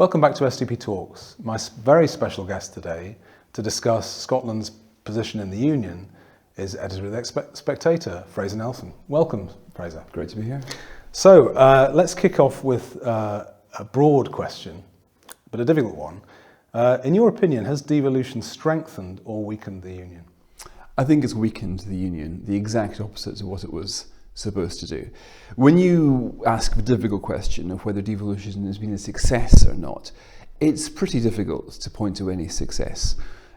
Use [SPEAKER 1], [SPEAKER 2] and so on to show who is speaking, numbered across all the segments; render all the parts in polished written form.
[SPEAKER 1] Welcome back to SDP Talks. My very special guest today to discuss Scotland's position in the Union is editor of the Spectator, Fraser Nelson. Welcome, Fraser.
[SPEAKER 2] Great to be here.
[SPEAKER 1] So let's kick off with a broad question, but a difficult one. In your opinion, has devolution strengthened or weakened the Union?
[SPEAKER 2] I think it's weakened the Union, the exact opposite to what it was supposed to do. When you ask the difficult question of whether devolution has been a success or not, it's pretty difficult to point to any success.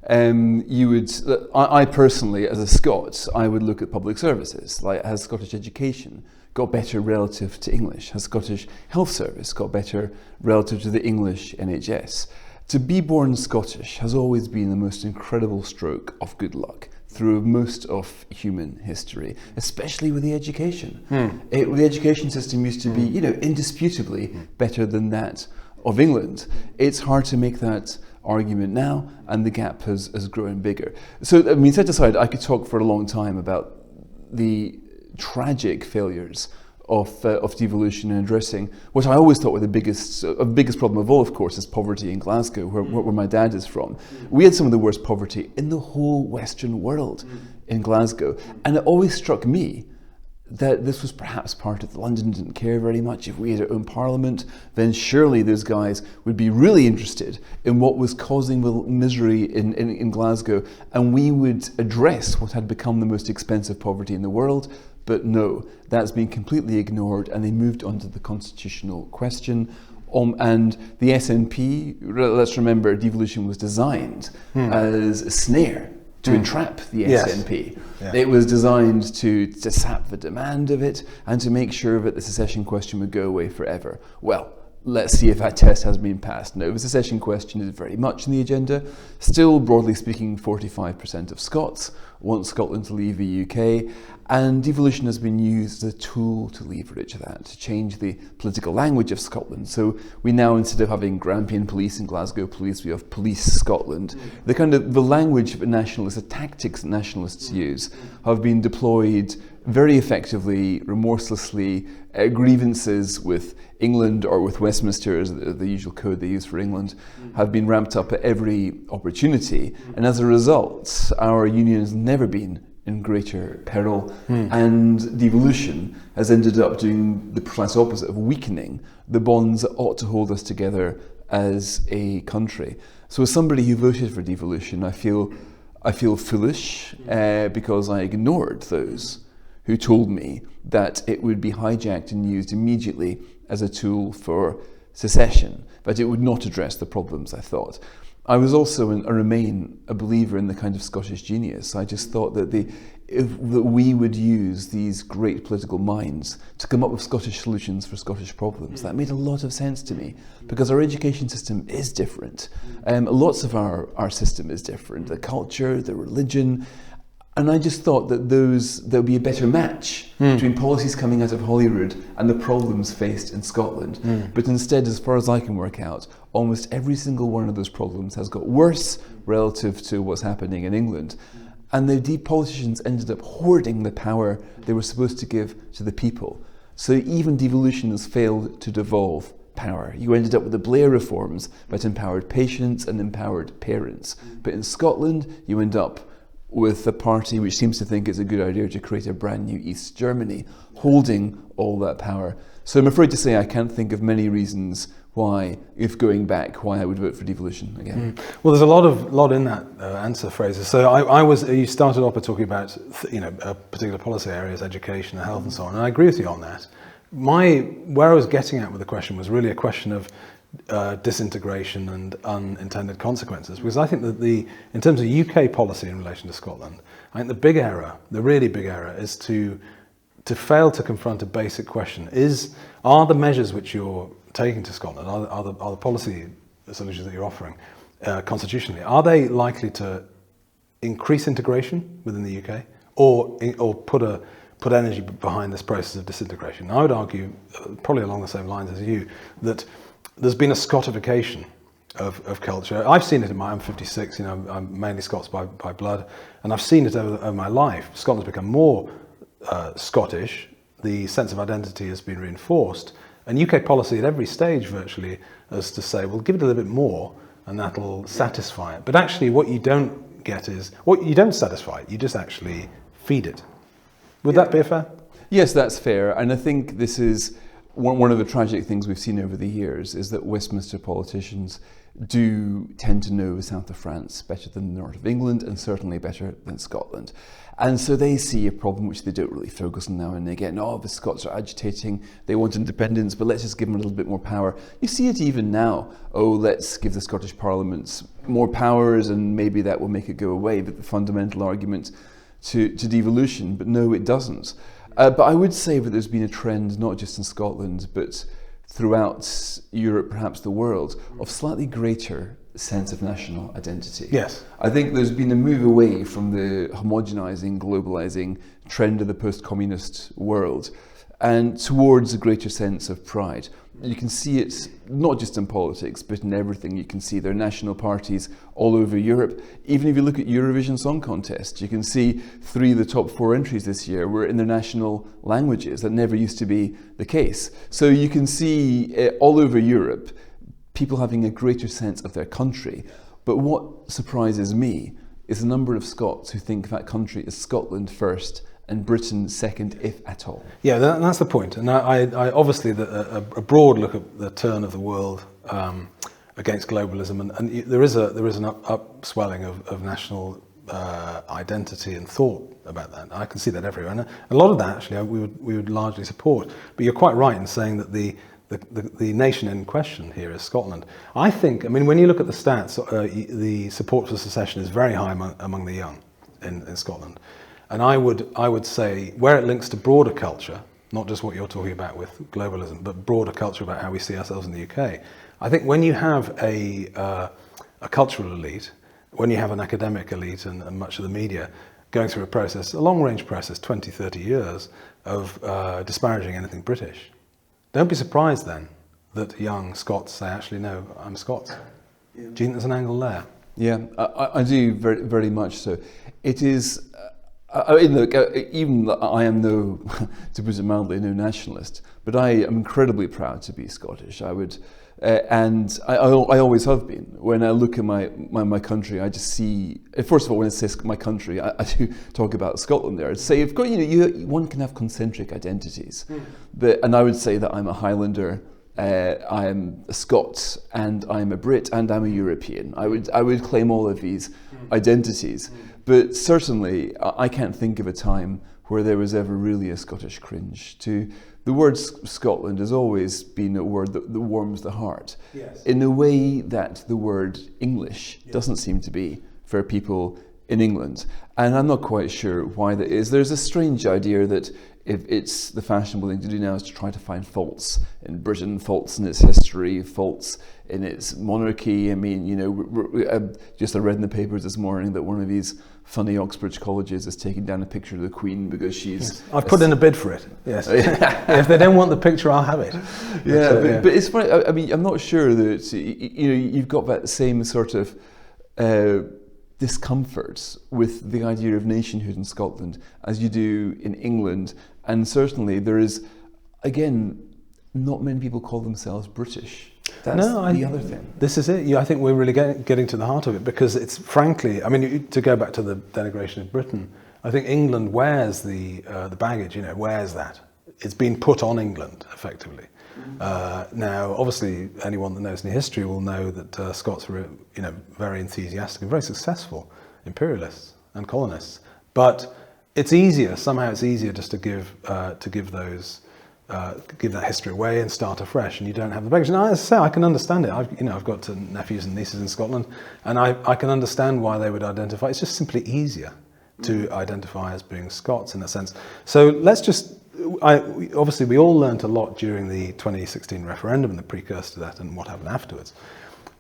[SPEAKER 2] I personally, as a Scot, I would look at public services. Like, has Scottish education got better relative to English? Has Scottish health service got better relative to the English NHS? To be born Scottish has always been the most incredible stroke of good luck through most of human history, especially with the education. The education system used to be, indisputably better than that of England. It's hard to make that argument now, and the gap has grown bigger. So, set aside, I could talk for a long time about the tragic failures of devolution and addressing what I always thought were the biggest problem of all, of course, is poverty in Glasgow, where my dad is from. We had some of the worst poverty in the whole Western world in Glasgow, and it always struck me that this was perhaps part of London didn't care very much. If we had our own parliament, then surely those guys would be really interested in what was causing the misery in Glasgow, and we would address what had become the most expensive poverty in the world. But no, that's been completely ignored, and they moved on to the constitutional question. And the SNP, let's remember, devolution was designed as a snare to entrap the SNP. Yeah. It was designed to sap the demand of it and to make sure that the secession question would go away forever. Well, let's see if that test has been passed. No, the secession question is very much in the agenda. Still, broadly speaking, 45% of Scots want Scotland to leave the UK, and devolution has been used as a tool to leverage that, to change the political language of Scotland. So we now, instead of having Grampian Police and Glasgow Police, we have Police Scotland. The language of nationalists, the tactics that nationalists use, have been deployed very effectively, remorselessly. Grievances with England or with Westminster, as the usual code they use for England, have been ramped up at every opportunity. And as a result, our union has never been in greater peril, and devolution has ended up doing the precise opposite of weakening the bonds that ought to hold us together as a country. So as somebody who voted for devolution, I feel foolish because I ignored those who told me that it would be hijacked and used immediately as a tool for secession, but it would not address the problems, I thought. I was also remain a believer in the kind of Scottish genius. I just thought that that we would use these great political minds to come up with Scottish solutions for Scottish problems. That made a lot of sense to me, because our education system is different. Lots of our system is different, the culture, the religion. And I just thought that there would be a better match between policies coming out of Holyrood and the problems faced in Scotland. But instead, as far as I can work out, almost every single one of those problems has got worse relative to what's happening in England. And the deep politicians ended up hoarding the power they were supposed to give to the people. So even devolution has failed to devolve power. You ended up with the Blair reforms that empowered patients and empowered parents. But in Scotland, you end up with a party which seems to think it's a good idea to create a brand new East Germany, holding all that power. So I'm afraid to say I can't think of many reasons why, if going back, why I would vote for devolution again.
[SPEAKER 1] Well, there's a lot in that answer, Fraser. So you started off by talking about particular policy areas, education, health, and so on, and I agree with you on that. Where I was getting at with the question was really a question of disintegration and unintended consequences, because I think that in terms of UK policy in relation to Scotland, I think the really big error is to fail to confront a basic question: are the measures which you're taking to Scotland, are the policy solutions that you're offering constitutionally, are they likely to increase integration within the UK, or put energy behind this process of disintegration? I would argue, probably along the same lines as you, that there's been a Scotification of culture. I've seen it I'm 56, I'm mainly Scots by blood, and I've seen it over my life. Scotland's become more Scottish, the sense of identity has been reinforced, and UK policy at every stage virtually as to say, well, give it a little bit more and that'll satisfy it. But actually what you don't get is, what you don't satisfy it, you just actually feed it. Would that be fair?
[SPEAKER 2] Yes, that's fair. And I think this is one of the tragic things we've seen over the years, is that Westminster politicians do tend to know the south of France better than the north of England, and certainly better than Scotland. And so they see a problem which they don't really focus on now and again. Oh, the Scots are agitating, they want independence, but let's just give them a little bit more power. You see it even now. Oh, let's give the Scottish Parliament more powers and maybe that will make it go away. But the fundamental argument to devolution, but no, it doesn't. But I would say that there's been a trend, not just in Scotland, but throughout Europe, perhaps the world, of slightly greater sense of national identity.
[SPEAKER 1] Yes.
[SPEAKER 2] I think there's been a move away from the homogenizing, globalizing trend of the post-communist world and towards a greater sense of pride. You can see it not just in politics, but in everything. You can see there are national parties all over Europe. Even if you look at Eurovision Song Contest, you can see 3 of the top 4 entries this year were in their national languages. That never used to be the case. So you can see all over Europe people having a greater sense of their country. But what surprises me is the number of Scots who think that country is Scotland first and Britain second, if at all.
[SPEAKER 1] Yeah, that's the point. And I obviously, a broad look at the turn of the world against globalism, and there is an upswelling of national identity and thought about that. I can see that everywhere, and a lot of that actually we would largely support. But you're quite right in saying that the nation in question here is Scotland. I think, I mean, when you look at the stats, the support for secession is very high among the young in Scotland. And I would say where it links to broader culture, not just what you're talking about with globalism, but broader culture about how we see ourselves in the UK. I think when you have a cultural elite, when you have an academic elite and much of the media going through a long-range process, 20, 30 years of disparaging anything British, don't be surprised then that young Scots say, actually, no, I'm Scots. Yeah. Do you think there's an angle there?
[SPEAKER 2] Yeah, I do very, very much so. It is... look, even I am no, to put it mildly, no nationalist, but I am incredibly proud to be Scottish. I would, and I always have been. When I look at my country, I just see. First of all, when I say my country, I do talk about Scotland there. I'd say, of course, one can have concentric identities, and I would say that I'm a Highlander. I am a Scot, and I'm a Brit, and I'm a European. I would claim all of these identities. But certainly, I can't think of a time where there was ever really a Scottish cringe. The word Scotland has always been a word that warms the heart, yes, in a way that the word English doesn't seem to be for people in England. And I'm not quite sure why that is. There's a strange idea that if it's the fashionable thing to do now is to try to find faults in Britain, faults in its history, faults in its monarchy. I mean, I read in the papers this morning that one of these funny Oxbridge colleges is taking down a picture of the Queen because she's...
[SPEAKER 1] Yes. I've put in a bid for it, yes. If they don't want the picture, I'll have it.
[SPEAKER 2] Yeah, but it's funny, I mean, I'm not sure that, you've got that same sort of discomfort with the idea of nationhood in Scotland as you do in England. And certainly there is, again, not many people call themselves British. That's the other thing.
[SPEAKER 1] This is it. I think we're really getting to the heart of it, because it's frankly, I mean, to go back to the denigration of Britain, I think England wears the baggage, wears that. It's been put on England, effectively. Now, obviously, anyone that knows any history will know that Scots were, very enthusiastic and very successful imperialists and colonists. But somehow it's easier just to give that history away and start afresh, and you don't have the baggage. And as I say, I can understand it. I've got nephews and nieces in Scotland, and I can understand why they would identify. It's just simply easier to identify as being Scots in that sense. So let's just. Obviously, we all learnt a lot during the 2016 referendum and the precursor to that, and what happened afterwards.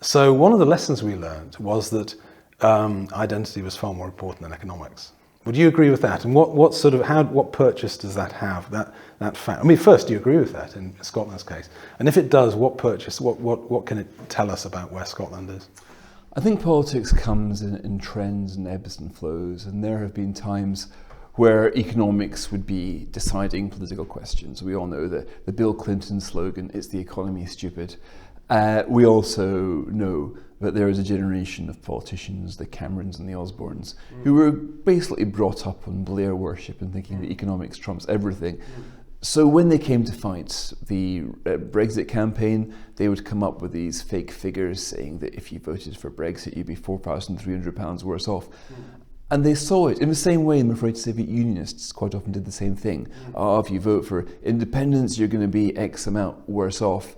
[SPEAKER 1] So one of the lessons we learned was that identity was far more important than economics. Would you agree with that? And what purchase does that have? That fact. I mean, first, do you agree with that in Scotland's case? And if it does, what purchase? What can it tell us about where Scotland is?
[SPEAKER 2] I think politics comes in trends and ebbs and flows, and there have been times where economics would be deciding political questions. We all know the Bill Clinton slogan, "It's the economy, stupid." We also know that there is a generation of politicians, the Camerons and the Osbornes, who were basically brought up on Blair worship and thinking that economics trumps everything. So when they came to fight the Brexit campaign, they would come up with these fake figures saying that if you voted for Brexit, you'd be £4,300 worse off. And they saw it in the same way, I'm afraid to say, that unionists quite often did the same thing. If you vote for independence, you're going to be X amount worse off.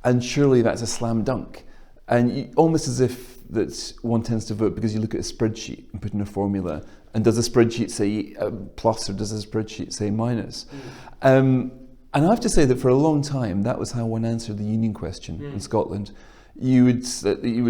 [SPEAKER 2] And surely that's a slam dunk. And almost as if that one tends to vote because you look at a spreadsheet and put in a formula, and does the spreadsheet say plus or does the spreadsheet say minus? And I have to say that for a long time, that was how one answered the union question in Scotland. You would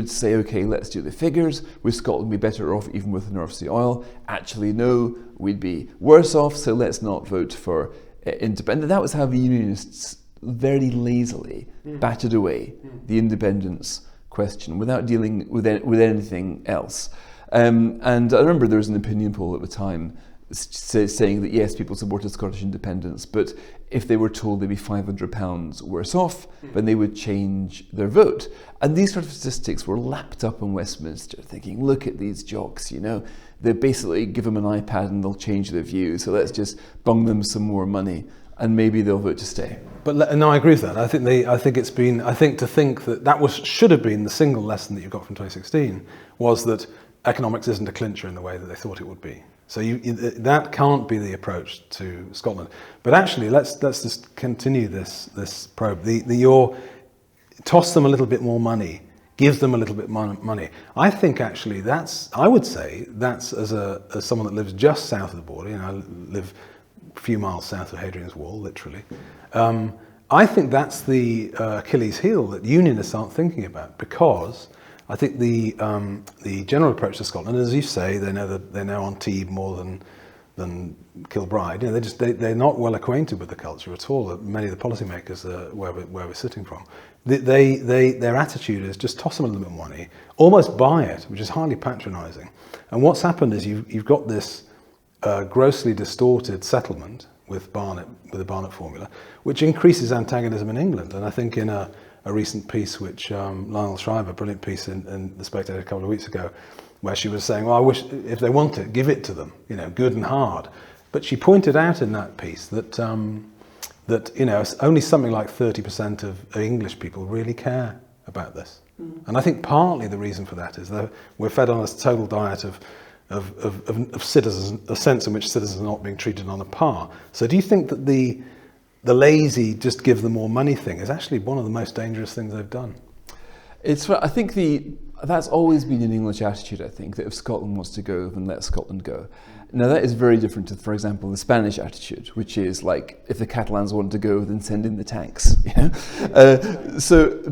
[SPEAKER 2] say, okay, let's do the figures. Would Scotland be better off even with the North Sea oil? Actually, no, we'd be worse off, so let's not vote for independence. That was how the unionists very lazily batted away the independence question without dealing with anything else. And I remember there was an opinion poll at the time saying that yes, people supported Scottish independence, but if they were told they'd be £500 worse off, then they would change their vote. And these sort of statistics were lapped up in Westminster, thinking, look at these jocks, they basically give them an iPad and they'll change their view, so let's just bung them some more money and maybe they'll vote to stay.
[SPEAKER 1] But no, I agree with that. I think to think that should have been the single lesson that you got from 2016 was that economics isn't a clincher in the way that they thought it would be. So that can't be the approach to Scotland. But actually, let's just continue this probe. Toss them a little bit more money, give them a little bit more money. I think actually I would say that's as someone that lives just south of the border. I live a few miles south of Hadrian's Wall, literally. I think that's the Achilles heel that unionists aren't thinking about, because I think the general approach to Scotland, as you say, they're now on Tebe more than Kilbride. They're not well acquainted with the culture at all. Many of the policymakers where we're sitting from, their attitude is just toss them a little bit of money, almost buy it, which is highly patronising. And what's happened is you've got this grossly distorted settlement with the Barnett formula, which increases antagonism in England. And I think in a recent piece which Lionel Shriver, a brilliant piece in the Spectator a couple of weeks ago, where she was saying, well, I wish if they want it, give it to them, good and hard. But she pointed out in that piece that only something like 30% of English people really care about this. And I think partly the reason for that is that we're fed on this total diet of citizens, a sense in which citizens are not being treated on a par. So do you think that the lazy just give them more money thing is actually one of the most dangerous things they've done?
[SPEAKER 2] I think that's always been an English attitude, I think, that if Scotland wants to go, then let Scotland go. Now that is very different to, for example, the Spanish attitude, which is like, if the Catalans want to go, then send in the tanks. But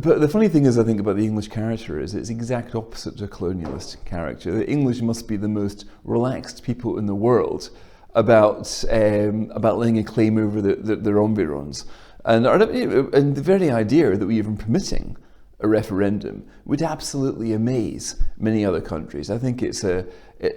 [SPEAKER 2] the funny thing is, I think, about the English character is it's the exact opposite to a colonialist character. The English must be the most relaxed people in the world about laying a claim over their environs. And the very idea that we're even permitting a referendum would absolutely amaze many other countries. I think it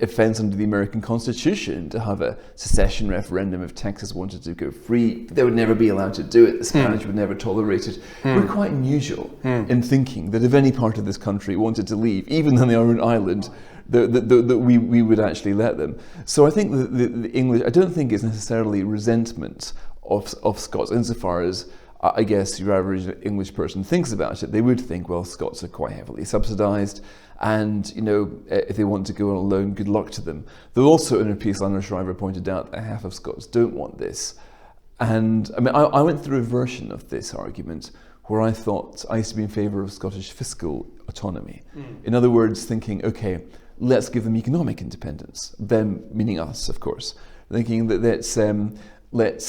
[SPEAKER 2] offends under the American Constitution to have a secession referendum if Texas wanted to go free. They would never be allowed to do it. The Spanish would never tolerate it. We're quite unusual in thinking that if any part of this country wanted to leave, even on their own island, that we would actually let them. So I think the English, I don't think it's necessarily resentment of Scots, insofar as I guess your average English person thinks about it. They would think, well, Scots are quite heavily subsidised, and if they want to go on a loan, good luck to them. Though also in a piece, Lionel Shriver pointed out that half of Scots don't want this. And I mean, I went through a version of this argument where I thought I used to be in favour of Scottish fiscal autonomy. In other words, thinking, okay, let's give them economic independence. Them meaning us, of course. Thinking that let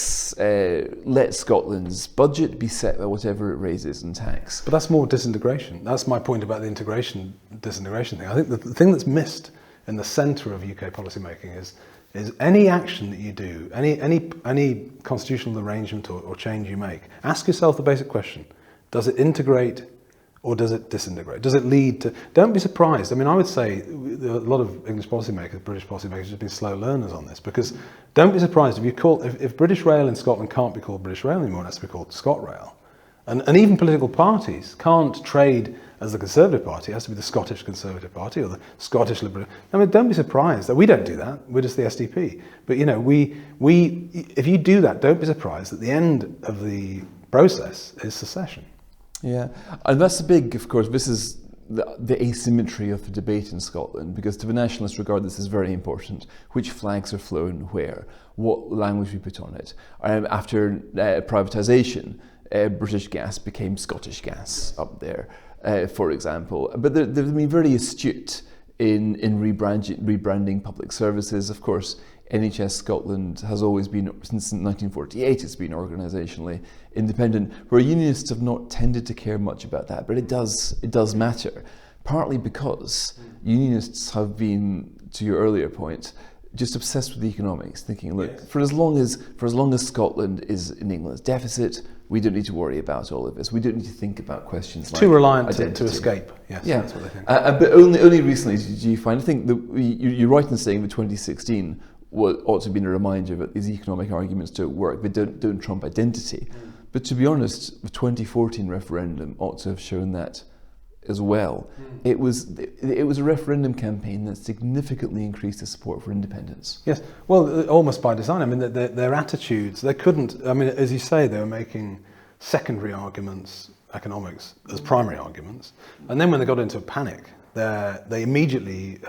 [SPEAKER 2] Scotland's budget be set by whatever it raises in tax.
[SPEAKER 1] But that's more disintegration. That's my point about the disintegration thing. I think the thing that's missed in the centre of UK policymaking is any action that you do, any constitutional arrangement or change you make, ask yourself the basic question: does it integrate or does it disintegrate? Does it lead to... Don't be surprised. I mean, I would say a lot of English policymakers, British policymakers, have been slow learners on this, because don't be surprised if British Rail in Scotland can't be called British Rail anymore, it has to be called ScotRail. And even political parties can't trade as the Conservative Party. It has to be the Scottish Conservative Party or the Scottish Liberal. I mean, don't be surprised that we don't do that. We're just the SDP. But you know, if you do that, don't be surprised that the end of the process is secession.
[SPEAKER 2] Yeah, and that's the big, of course, this is the asymmetry of the debate in Scotland, because to the nationalists regard this as very important. Which flags are flown where? What language we put on it? After privatisation, British gas became Scottish gas up there, for example. But they've been very astute in rebranding public services. Of course, NHS Scotland has always been, since 1948, it's been organisationally independent, where unionists have not tended to care much about that, but it does matter, partly because unionists have been, to your earlier point, just obsessed with economics, thinking, look, for as long as Scotland is in England's deficit, we don't need to worry about all of this. We don't need to think about questions like
[SPEAKER 1] too reliant
[SPEAKER 2] identity.
[SPEAKER 1] to escape. Yes,
[SPEAKER 2] yeah.
[SPEAKER 1] That's what I think.
[SPEAKER 2] But only recently did you find, I think that you're right in saying that 2016 ought to have been a reminder that these economic arguments don't work, they don't trump identity. But to be honest, the 2014 referendum ought to have shown that as well. It was a referendum campaign that significantly increased the support for independence.
[SPEAKER 1] Yes, well, almost by design. I mean, their attitudes, they couldn't, I mean, as you say, they were making secondary arguments, economics, as primary arguments. And then when they got into a panic, they immediately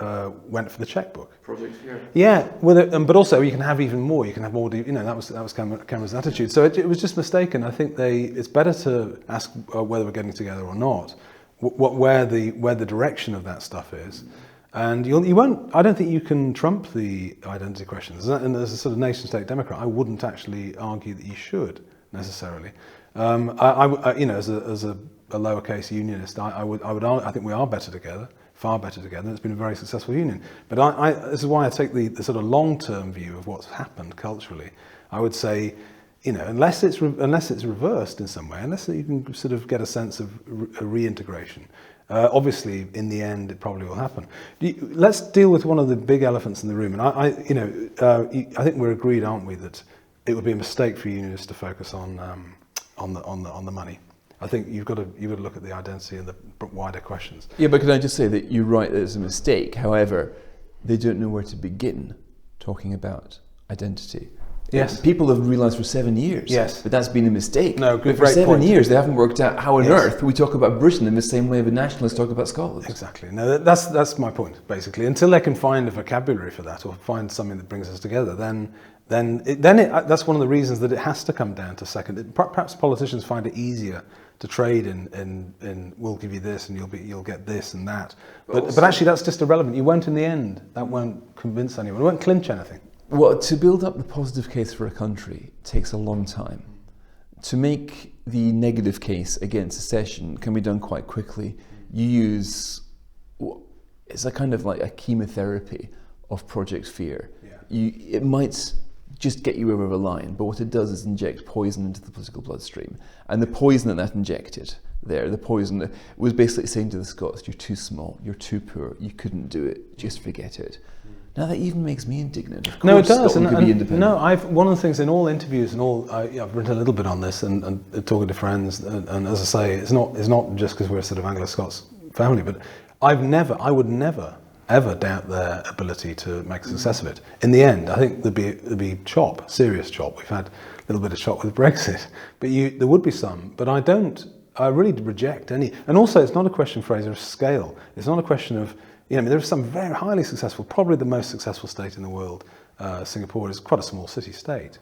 [SPEAKER 1] went for the checkbook.
[SPEAKER 2] Project Fear.
[SPEAKER 1] Yeah, but also you can have even more. You can have more. You know, that was Cameron's attitude. So it was just mistaken. I think it's better to ask whether we're getting together or not, where the direction of that stuff is, and you won't. I don't think you can trump the identity questions. And as a sort of nation-state Democrat, I wouldn't actually argue that you should necessarily. You know, as a lowercase unionist, I think we are better together, far better together. It's been a very successful union. But this is why I take the sort of long-term view of what's happened culturally. I would say, you know, unless it's reversed in some way, unless you can sort of get a sense of a reintegration. Obviously, in the end, it probably will happen. Let's deal with one of the big elephants in the room. And I think we're agreed, aren't we, that it would be a mistake for unionists to focus on the money. I think you've got to look at the identity and the wider questions.
[SPEAKER 2] Yeah, but can I just say that you're right that it's a mistake. However, they don't know where to begin talking about identity.
[SPEAKER 1] Yes.
[SPEAKER 2] People have realised for 7 years that that's been a mistake.
[SPEAKER 1] No,
[SPEAKER 2] but for 7 years they haven't worked out how on earth we talk about Britain in the same way the nationalists talk about Scotland.
[SPEAKER 1] Exactly. No, that's my point, basically. Until they can find a vocabulary for that, or find something that brings us together, then that's one of the reasons that it has to come down to second. Perhaps politicians find it easier to trade in we'll give you this and you'll get this and that. But actually that's just irrelevant. You won't in the end. That won't convince anyone. It won't clinch anything.
[SPEAKER 2] Well, to build up the positive case for a country takes a long time. To make the negative case against secession can be done quite quickly. You use, it's a kind of like a chemotherapy of Project Fear. Yeah. It might just get you over the line, but what it does is inject poison into the political bloodstream. And the poison that injected there, the poison was basically saying to the Scots, you're too small, you're too poor, you couldn't do it, just forget it. Now that even makes me indignant. Of course,
[SPEAKER 1] no, it does.
[SPEAKER 2] Scotland could be independent.
[SPEAKER 1] No, one of the things in all interviews and all, I've written a little bit on this and talking to friends. And as I say, it's not just because we're a sort of Anglo-Scots family, but I would never ever doubt their ability to make a success of it. In the end, I think there'd be serious chop. We've had a little bit of chop with Brexit, but there would be some. But I really reject any. And also, it's not a question, Fraser, of scale. It's not a question of. You know, there are some very highly successful, probably the most successful state in the world. Singapore is quite a small city-state.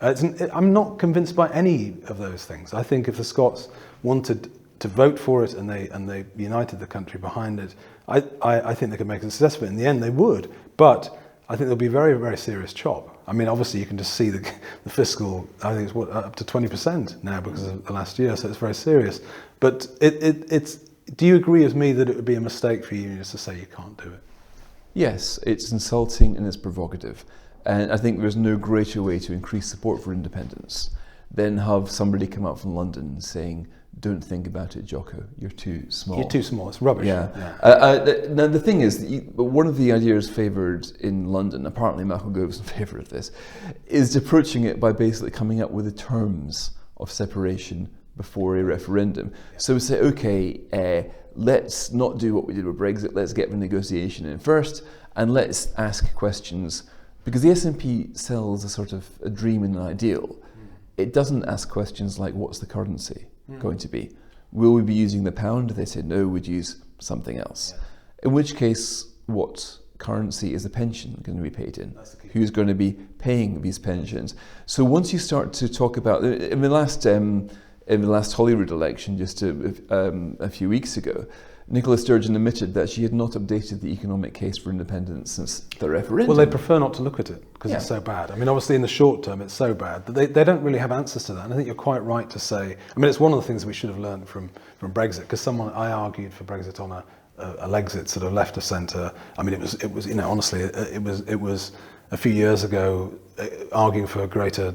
[SPEAKER 1] I'm not convinced by any of those things. I think if the Scots wanted to vote for it and they united the country behind it, I think they could make a success of it. In the end, they would. But I think there'll be very, very serious chop. I mean, obviously, you can just see the fiscal. I think it's up to 20% now because of the last year, so it's very serious. But it's. Do you agree with me that it would be a mistake for unionists to say you can't do it?
[SPEAKER 2] Yes, it's insulting and it's provocative. And I think there's no greater way to increase support for independence than have somebody come up from London saying, don't think about it, Jocko, you're too small.
[SPEAKER 1] You're too small, it's rubbish.
[SPEAKER 2] Yeah. Now the thing is, one of the ideas favoured in London, apparently Michael Gove's in favour of this, is approaching it by basically coming up with the terms of separation before a referendum. So we say, okay, let's not do what we did with Brexit, let's get the negotiation in first, and let's ask questions, because the SNP sells a sort of a dream and an ideal. It doesn't ask questions like, what's the currency going to be? Will we be using the pound? They say, no, we'd use something else. In which case, what currency is the pension going to be paid in? Who's going to be paying these pensions? So once you start to talk about, in the last Holyrood election, just a few weeks ago, Nicola Sturgeon admitted that she had not updated the economic case for independence since the referendum.
[SPEAKER 1] Well, they prefer not to look at it because it's so bad. I mean, obviously in the short term it's so bad that they don't really have answers to that. And I think you're quite right to say, I mean, it's one of the things we should have learned from Brexit, because I argued for Brexit on a Lexit sort of left of centre. I mean, it was honestly, it was a few years ago, arguing for greater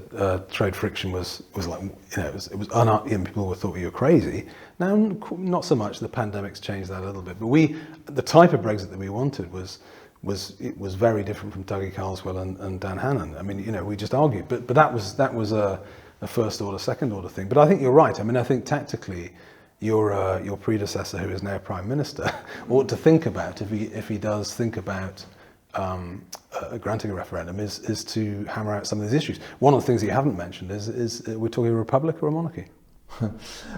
[SPEAKER 1] trade friction was like, it was people thought you were crazy. Now, not so much. The pandemic's changed that a little bit, but the type of Brexit that we wanted was very different from Dougie Carswell and Dan Hannan. I mean, we just argued, but that was a first order, second order thing. But I think you're right. I mean, I think tactically, your predecessor, who is now Prime Minister, ought to think about, if he does think about granting a referendum, is to hammer out some of these issues. One of the things you haven't mentioned is we're talking a republic or a monarchy.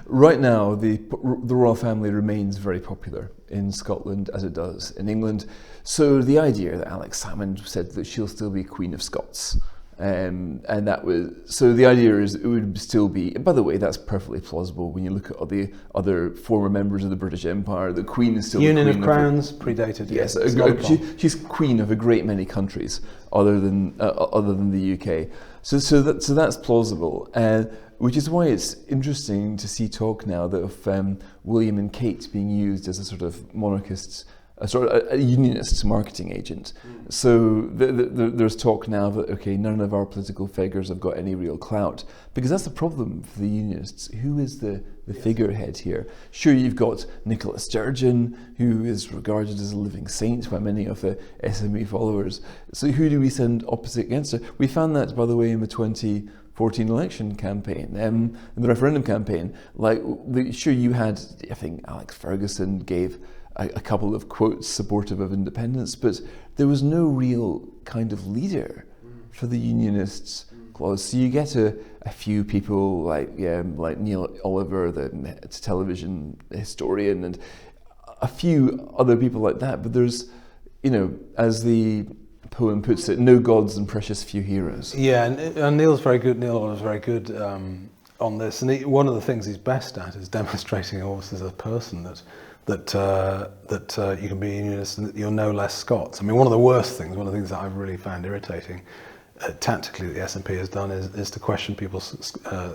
[SPEAKER 2] Right now, the royal family remains very popular in Scotland as it does in England. So the idea that Alex Salmond said that she'll still be Queen of Scots, and that was, so the idea is it would still be, by the way, that's perfectly plausible when you look at all the other former members of the British Empire. The Queen is still
[SPEAKER 1] Union
[SPEAKER 2] the Queen
[SPEAKER 1] of Crowns predated.
[SPEAKER 2] Yes, she's Queen of a great many countries other than the UK. So that's plausible. Which is why it's interesting to see talk now that of William and Kate being used as a sort of monarchist, a unionist marketing agent. So there's talk now that, okay, none of our political figures have got any real clout, because that's the problem for the unionists. Who is the figurehead here? Sure, you've got Nicola Sturgeon, who is regarded as a living saint by many of the SME followers. So who do we send opposite against her? We found that, by the way, in the 2014 election campaign, in the referendum campaign. Sure, you had, I think Alex Ferguson gave a couple of quotes supportive of independence, but there was no real kind of leader for the unionists. So you get a few people like Neil Oliver, the television historian, and a few other people like that. But there's, as the poem puts it, no gods and precious few heroes.
[SPEAKER 1] Yeah, and Neil's very good. Neil Oliver's very good on this, and one of the things he's best at is demonstrating almost as a person that you can be a unionist and that you're no less Scots. I mean, one of the things that I've really found irritating tactically that the SNP has done is to question people's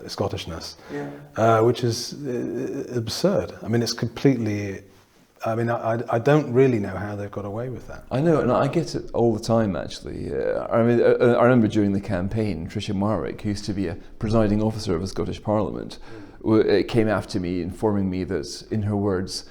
[SPEAKER 1] Scottishness, which is absurd. I mean, it's completely. I mean, I don't really know how they've got away with that.
[SPEAKER 2] I know, and I get it all the time, actually. I remember during the campaign, Tricia Marwick, who used to be a presiding officer of the Scottish Parliament, came after me, informing me that, in her words,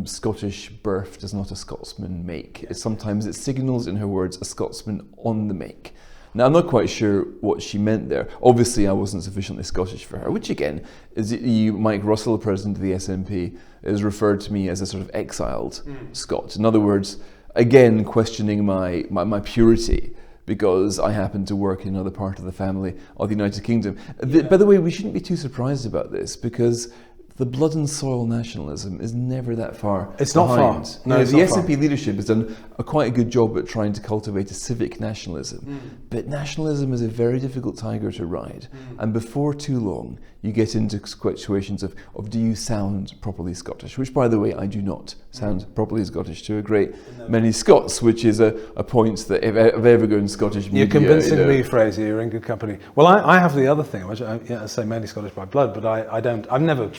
[SPEAKER 2] Scottish birth does not a Scotsman make. Sometimes it signals, in her words, a Scotsman on the make. Now, I'm not quite sure what she meant there. Obviously, I wasn't sufficiently Scottish for her, which again, is Mike Russell, president of the SNP, has referred to me as a sort of exiled Scot. In other words, again, questioning my purity, because I happen to work in another part of the family of the United Kingdom. By the way, we shouldn't be too surprised about this, because the blood and soil nationalism is never that far
[SPEAKER 1] It's
[SPEAKER 2] behind.
[SPEAKER 1] not far. No, it's
[SPEAKER 2] the
[SPEAKER 1] not
[SPEAKER 2] SNP
[SPEAKER 1] far.
[SPEAKER 2] leadership has done quite a good job at trying to cultivate a civic nationalism. But nationalism is a very difficult tiger to ride. And before too long, you get into situations of do you sound properly Scottish? Which, by the way, I do not sound properly Scottish to a great many Scots, which is a point that if ever going Scottish media...
[SPEAKER 1] You're convincing me, Fraser, you're in good company. Well, I have the other thing, which I say mainly Scottish by blood, but I've never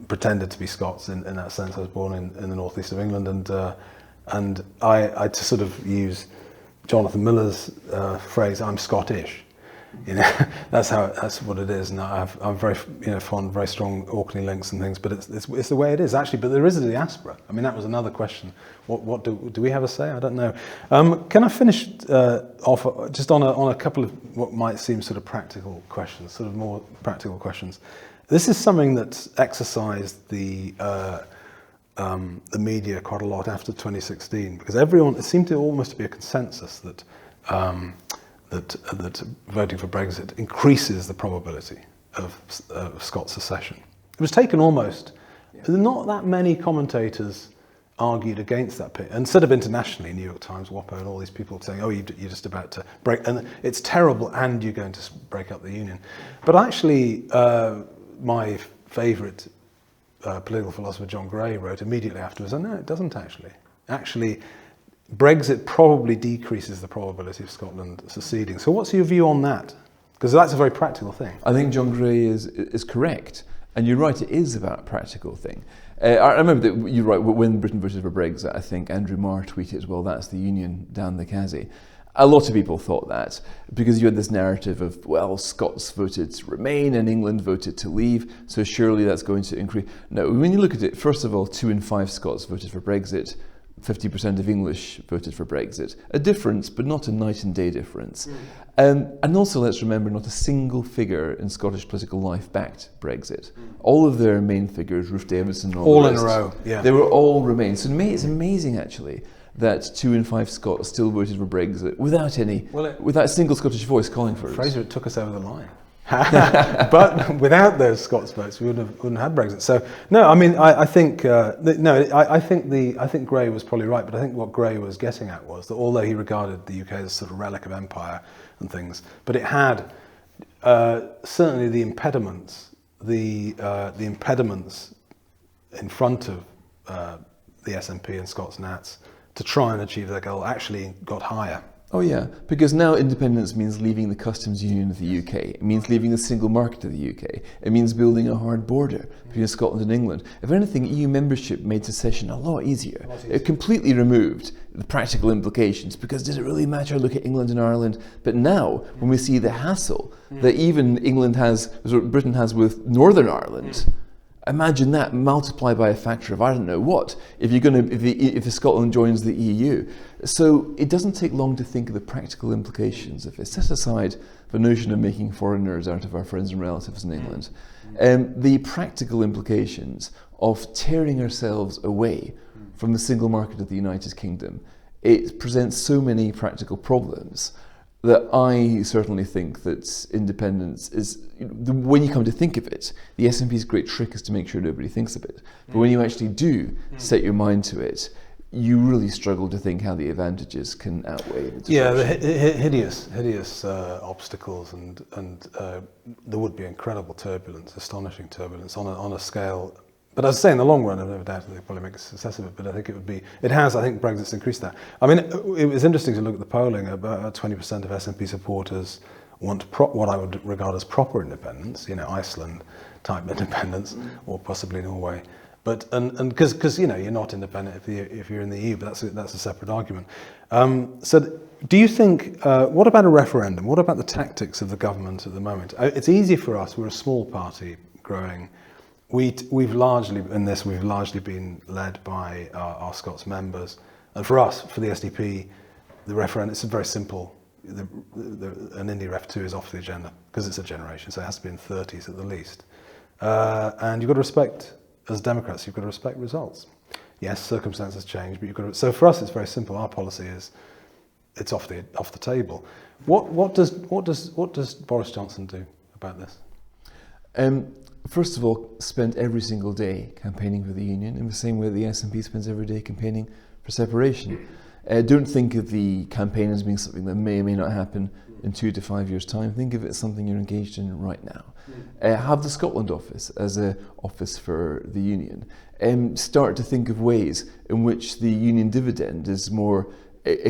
[SPEAKER 1] pretended to be Scots in that sense. I was born in the northeast of England, and I to sort of use Jonathan Miller's phrase, I'm Scottish. That's what it is. And I'm very fond, very strong Orkney links and things. But it's the way it is actually. But there is a diaspora. I mean, that was another question. What do we have a say? I don't know. Can I finish off just on a couple of what might seem sort of practical questions, sort of more practical questions? This is something that's exercised the media quite a lot after 2016, because it seemed to almost be a consensus that that voting for Brexit increases the probability of Scots secession. It was taken almost. Not that many commentators argued against that. Instead of internationally, New York Times, WAPO, and all these people saying, "Oh, you're just about to break, and it's terrible, and you're going to break up the union." But actually, my favourite political philosopher John Gray wrote immediately afterwards, "Oh no, it doesn't actually. Actually, Brexit probably decreases the probability of Scotland seceding." So, what's your view on that? Because that's a very practical thing.
[SPEAKER 2] I think John Gray is correct. And you're right, it is about a practical thing. I remember that you're right, when Britain voted for Brexit, I think Andrew Marr tweeted, "Well, that's the union down the Kazi." A lot of people thought that because you had this narrative of, well, Scots voted to remain and England voted to leave, so surely that's going to increase. No, when you look at it, first of all, 2 in 5 Scots voted for Brexit. 50% of English voted for Brexit. A difference, but not a night and day difference. And also, let's remember, not a single figure in Scottish political life backed Brexit. All of their main figures, Ruth Davidson,
[SPEAKER 1] all in a row, yeah.
[SPEAKER 2] They were all Remain. So it's amazing, actually, that 2 in 5 Scots still voted for Brexit without a single Scottish voice calling for it.
[SPEAKER 1] Fraser, it took us over the line. But without those Scots votes, we wouldn't have had Brexit. So no, I mean, I think I think Gray was probably right. But I think what Gray was getting at was that although he regarded the UK as a sort of relic of empire and things, but it had certainly the impediments in front of the SNP and Scots Nats to try and achieve their goal actually got higher.
[SPEAKER 2] Oh yeah, because now independence means leaving the customs union of the UK. It means leaving the single market of the UK. It means building a hard border between Scotland and England. If anything, EU membership made secession a lot easier. It completely removed the practical implications, because did it really matter? Look at England and Ireland. But now, when we see the hassle that even Britain has with Northern Ireland, imagine that multiplied by a factor of I don't know what if Scotland joins the EU. So it doesn't take long to think of the practical implications of it. Set aside the notion of making foreigners out of our friends and relatives in England. The practical implications of tearing ourselves away from the single market of the United Kingdom. It presents so many practical problems that I certainly think that independence is, when you come to think of it, the SNP's great trick is to make sure nobody thinks of it. But when you actually do set your mind to it, you really struggle to think how the advantages can outweigh the disruption.
[SPEAKER 1] Yeah, the hideous obstacles, and there would be incredible turbulence, astonishing turbulence on a scale. But as I say, in the long run, I've no doubt that they'll probably make a success of it, but I think I think Brexit's increased that. I mean, it was interesting to look at the polling. About 20% of SNP supporters want what I would regard as proper independence, Iceland type independence, or possibly Norway. But and because you're not independent if you're in the EU, but that's a separate argument. So do you think? What about a referendum? What about the tactics of the government at the moment? It's easy for us. We're a small party growing. We've largely been led by our Scots members, and for us, for the SDP, the referendum, it's very simple. An Indy Ref 2 is off the agenda because it's a generation, so it has to be in the 30s at the least. And you've got to respect, as Democrats, you've got to respect results. Yes, circumstances change, but you've got to. So for us, it's very simple. Our policy is, it's off the table. What does Boris Johnson do about this?
[SPEAKER 2] First of all, spend every single day campaigning for the union in the same way the SNP spends every day campaigning for separation. Don't think of the campaign as being something that may or may not happen in 2 to 5 years' time. Think of it as something you're engaged in right now. Have the Scotland office as an office for the union. Start to think of ways in which the union dividend is more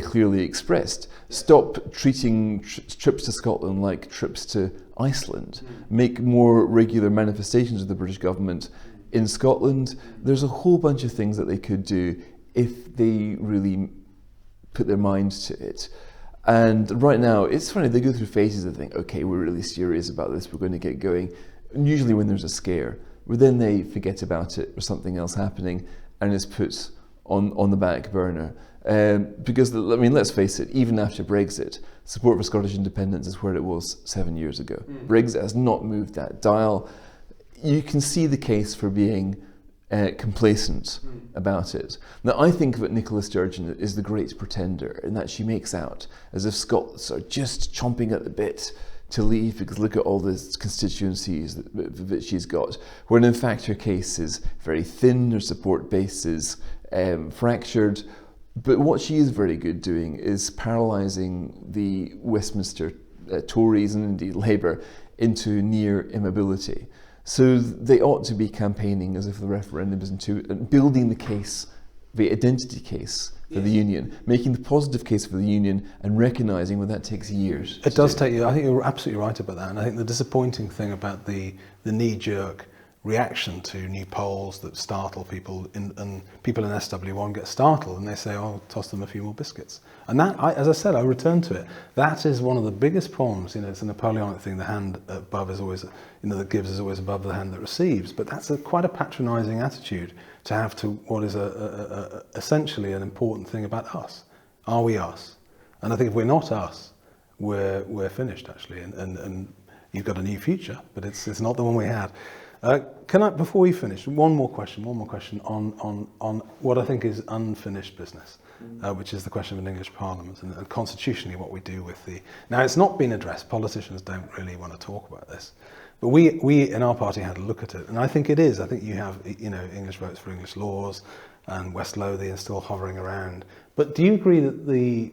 [SPEAKER 2] clearly expressed. Stop treating trips to Scotland like trips to Iceland. Make more regular manifestations of the British government in Scotland. There's a whole bunch of things that they could do if they really put their minds to it. And right now, it's funny, they go through phases of think, okay, we're really serious about this, we're going to get going. And usually when there's a scare, but then they forget about it or something else happening and it's put on the back burner. Because, I mean, let's face it, even after Brexit, support for Scottish independence is where it was 7 years ago. Brexit has not moved that dial. you can see the case for being complacent about it. Now, I think that Nicola Sturgeon is the great pretender, in that she makes out as if Scots are just chomping at the bit to leave because look at all the constituencies that she's got, when in fact her case is very thin, her support base is fractured. But what she is very good doing is paralysing the Westminster Tories and indeed Labour into near immobility. So they ought to be campaigning as if the referendum is into building the case, the identity case for the union, making the positive case for the union, and recognising that takes years.
[SPEAKER 1] It does take you. I think you're absolutely right about that, and I think the disappointing thing about the knee-jerk reaction to new polls that startle people, and people in SW1 get startled and they say, "Oh, toss them a few more biscuits." And that, as I said, I return to it. That is one of the biggest problems. It's a Napoleonic thing. The hand above is always, that gives is always above the hand that receives. But that's quite a patronising attitude to have to what is essentially an important thing about us. Are we us? And I think if we're not us, we're finished actually. And you've got a new future, but it's not the one we had. Can I, before we finish, one more question on what I think is unfinished business, which is the question of an English Parliament and constitutionally what we do with the... Now, it's not been addressed. Politicians don't really want to talk about this. But we in our party had a look at it, and I think it is. I think you have, English votes for English laws, and West Lothian still hovering around. But do you agree that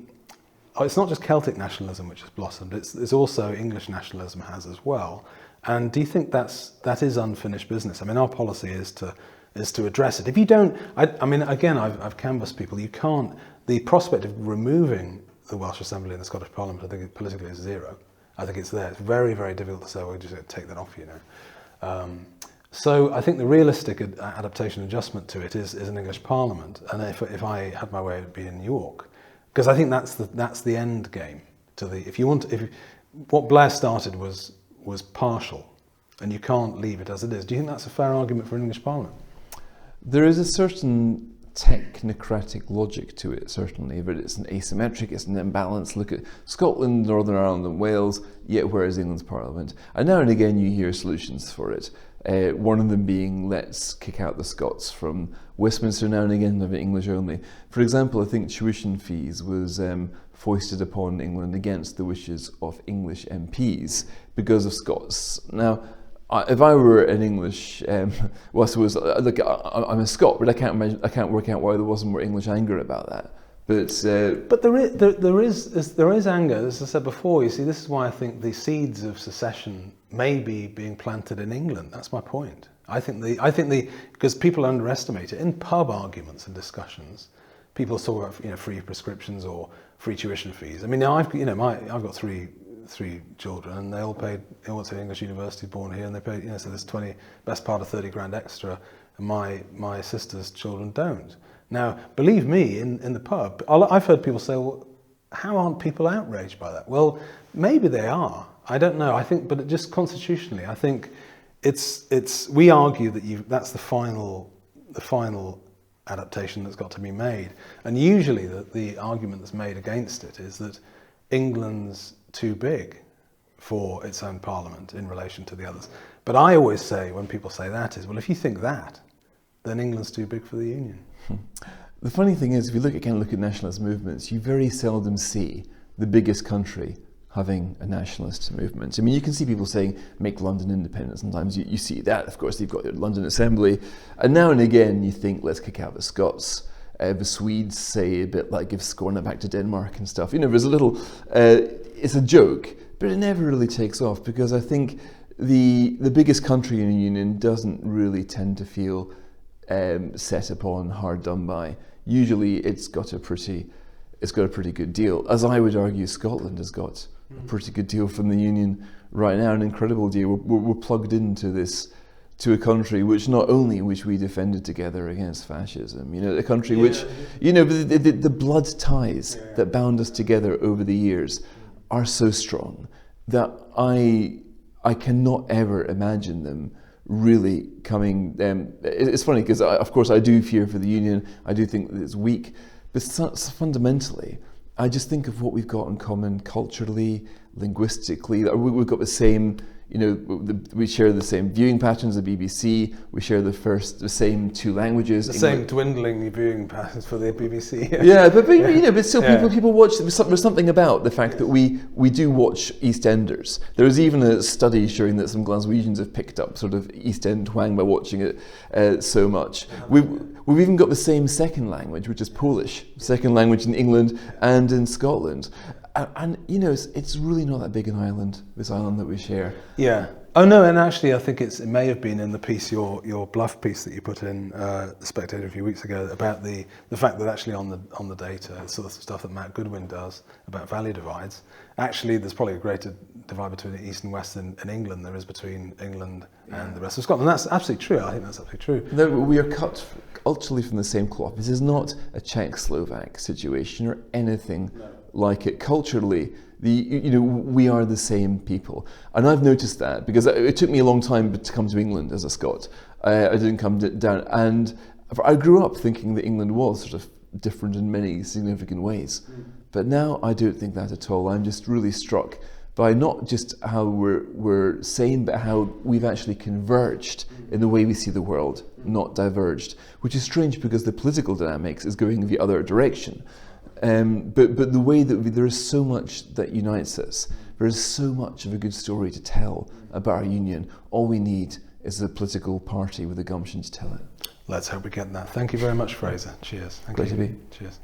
[SPEAKER 1] it's not just Celtic nationalism which has blossomed, it's also English nationalism has as well? And do you think that is unfinished business? I mean, our policy is to address it. If you don't, again, I've canvassed people. You can't. The prospect of removing the Welsh Assembly and the Scottish Parliament, I think politically is zero. I think it's there. It's very, very difficult to say, well, we're just going to take that off, So I think the realistic adaptation and adjustment to it is an English Parliament. And if I had my way, it would be in York, because I think that's the end game. What Blair started was partial, and you can't leave it as it is. Do you think that's a fair argument for an English Parliament?
[SPEAKER 2] There is a certain technocratic logic to it, certainly, but it's an asymmetric, it's an imbalance. Look at Scotland, Northern Ireland and Wales, yet where is England's Parliament? And now and again you hear solutions for it. One of them being, let's kick out the Scots from Westminster now and again, have it English only. For example, I think tuition fees was foisted upon England against the wishes of English MPs because of Scots. Now, if I were an English, I'm a Scot, but I can't work out why there wasn't more English anger about that. But
[SPEAKER 1] there is anger, as I said before. You see, this is why I think the seeds of secession may be being planted in England. That's my point. I think because people underestimate it in pub arguments and discussions. People talk about free prescriptions or free tuition fees. I mean, now I've got three children, and they all went to English university, born here, and they paid, so there's best part of 30 grand extra, and my sister's children don't. Now, believe me, in the pub, I've heard people say, well, how aren't people outraged by that? Well, maybe they are. I don't know. I think, but just constitutionally, I think we argue that that's the final adaptation that's got to be made. And usually the argument that's made against it is that England's too big for its own parliament in relation to the others. But I always say, when people say that, is, well, if you think that, then England's too big for the union.
[SPEAKER 2] The funny thing is, if you look at nationalist movements, you very seldom see the biggest country having a nationalist movement. I mean, you can see people saying, make London independent. Sometimes you see that. Of course, you've got your London Assembly. And now and again, you think, let's kick out the Scots. The Swedes say a bit like, give Skåne back to Denmark and stuff. There's a little, it's a joke, but it never really takes off, because I think the biggest country in a union doesn't really tend to feel set upon, hard done by. Usually it's got a pretty good deal. As I would argue, Scotland has got a pretty good deal from the union right now, an incredible deal. We're plugged into a country which we defended together against fascism. A country which, the blood ties that bound us together over the years are so strong that I cannot ever imagine them really coming. It's funny because, of course, I do fear for the union. I do think that it's weak, but fundamentally, I just think of what we've got in common culturally, linguistically. We've got the same, We share the same viewing patterns, the BBC. We share the same two languages.
[SPEAKER 1] The same dwindling viewing patterns for the BBC.
[SPEAKER 2] Yeah, but still, people watch. There's something about the fact that we do watch EastEnders. There was even a study showing that some Glaswegians have picked up sort of East End twang by watching it so much. We've even got the same second language, which is Polish, second language in England and in Scotland. And it's really not that big an island, this island that we share.
[SPEAKER 1] Yeah. Oh no, and actually I think it may have been in the piece, your bluff piece that you put in the Spectator a few weeks ago, about the fact that actually on the data, sort of stuff that Matt Goodwin does about value divides, actually there's probably a greater divide between the East and West in England there is between England and the rest of Scotland. And that's absolutely true. I think that's absolutely true.
[SPEAKER 2] No, we are cut ultimately from the same cloth. This is not a Czech-Slovak situation or anything like it. Culturally, we are the same people, and I've noticed that because it took me a long time to come to England as a Scot. I didn't come down, and I grew up thinking that England was sort of different in many significant ways, but now I don't think that at all. I'm just really struck by not just how we're sane, but how we've actually converged in the way we see the world, not diverged, which is strange because the political dynamics is going the other direction. But the way that there is so much that unites us, there is so much of a good story to tell about our union. All we need is a political party with the gumption to tell it.
[SPEAKER 1] Let's hope we get that. Thank you very much, Fraser. Cheers.
[SPEAKER 2] Great to be.
[SPEAKER 1] Cheers.